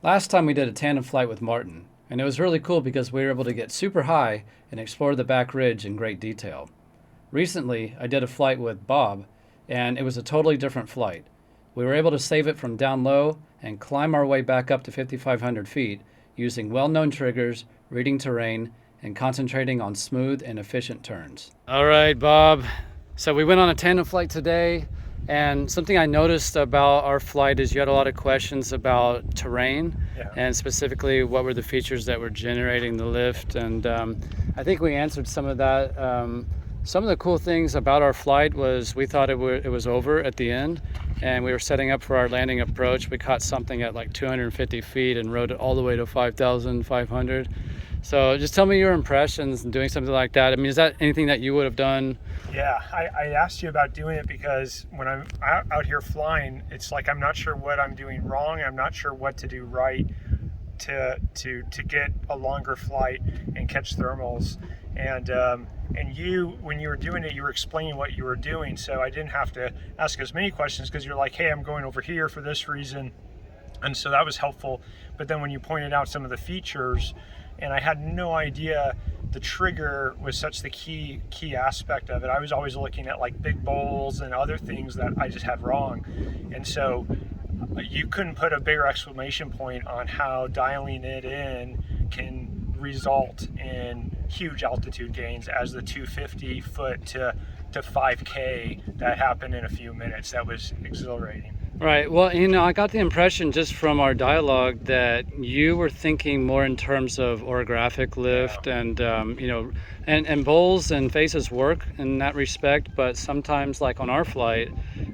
Last time we did a tandem flight with Martin, and it was really cool because we were able to get super high and explore the back ridge in great detail. Recently, I did a flight with Bob, and it was a totally different flight. We were able to save it from down low and climb our way back up to 5,500 feet using well-known triggers, reading terrain, and concentrating on smooth and efficient turns. All right, Bob. So we went on a tandem flight today. And something I noticed about our flight is you had a lot of questions about terrain, and specifically what were the features that were generating the lift. And I think we answered some of that. Some of the cool things about our flight was we thought it was over at the end, and we were setting up for our landing approach. We caught something at like 250 feet and rode it all the way to 5,500. So just tell me your impressions and doing something like that. I mean, is that anything that you would have done? Yeah, I asked you about doing it because when I'm out here flying, it's like I'm not sure what I'm doing wrong. I'm not sure what to do right to get a longer flight and catch thermals. And you, when you were doing it, you were explaining what you were doing, so I didn't have to ask as many questions because you're like, hey, I'm going over here for this reason. And so that was helpful. But then when you pointed out some of the features, and I had no idea the trigger was such the key aspect of it. I was always looking at like big bowls and other things that I just had wrong. And so you couldn't put a bigger exclamation point on how dialing it in can result in huge altitude gains as the 250 foot to 5K that happened in a few minutes. That was exhilarating. Right. Well, I got the impression just from our dialogue that you were thinking more in terms of orographic lift, and and bowls and faces work in that respect. But sometimes, like on our flight,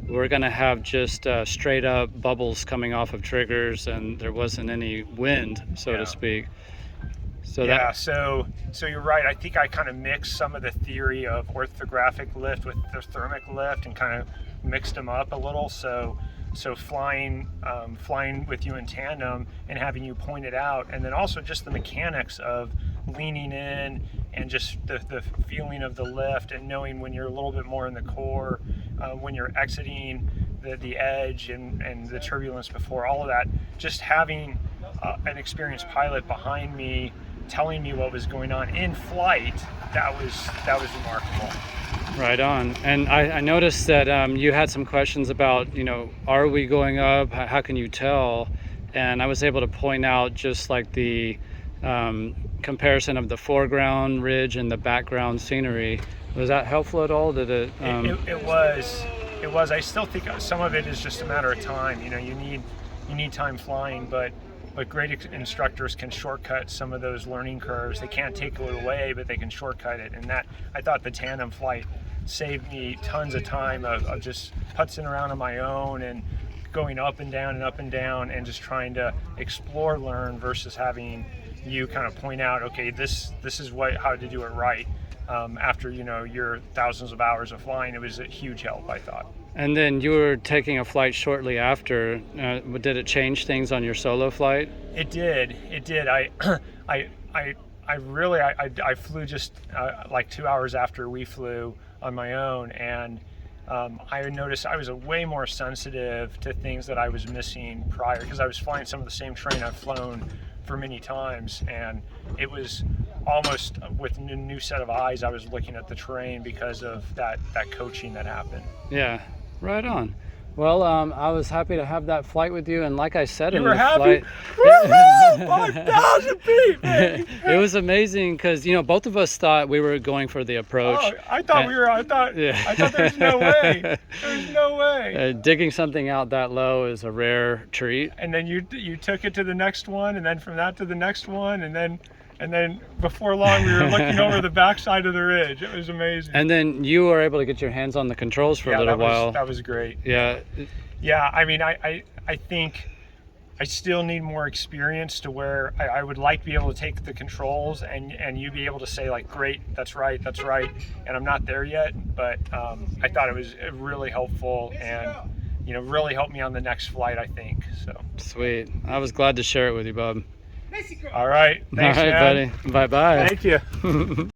we're going to have just straight up bubbles coming off of triggers, and there wasn't any wind, so to speak. So so you're right. I think I kind of mixed some of the theory of orthographic lift with the thermic lift and kind of mixed them up a little. So flying with you in tandem and having you point it out, and then also just the mechanics of leaning in and just the feeling of the lift and knowing when you're a little bit more in the core, when you're exiting the edge and the turbulence before, all of that, just having an experienced pilot behind me telling me what was going on in flight, that was remarkable. Right on. And I noticed that you had some questions about, are we going up? How can you tell? And I was able to point out just like the comparison of the foreground ridge and the background scenery. Was that helpful at all? Did it? It was. I still think some of it is just a matter of time. You need time flying, but great instructors can shortcut some of those learning curves. They can't take it away, but they can shortcut it. And that, I thought the tandem flight saved me tons of time of just putzing around on my own and going up and down and just trying to explore, learn, versus having you kind of point out, okay, this is how to do it right. After your thousands of hours of flying, it was a huge help, I thought. And then you were taking a flight shortly after. Did it change things on your solo flight? It did. I flew just like 2 hours after we flew on my own, and I noticed I was way more sensitive to things that I was missing prior, because I was flying some of the same terrain I've flown for many times, and it was almost with a new set of eyes. I was looking at the terrain because of that coaching that happened. Yeah, right on. Well, I was happy to have that flight with you, and like I said, you were happy. Flight, 5,000 feet. It was amazing because both of us thought we were going for the approach. Oh, I thought there's no way. There's no way. Digging something out that low is a rare treat. And then you took it to the next one, and then from that to the next one, and then before long we were looking over the backside of the ridge. It was amazing. And then you were able to get your hands on the controls for a little while. That was great. Yeah. I mean, I think I still need more experience to where I would like to be able to take the controls and you be able to say like, great, that's right. And I'm not there yet, but I thought it was really helpful and really helped me on the next flight, I think. So sweet. I was glad to share it with you, Bob. All right. Thanks, all right, man. buddy. Bye-bye. Thank you.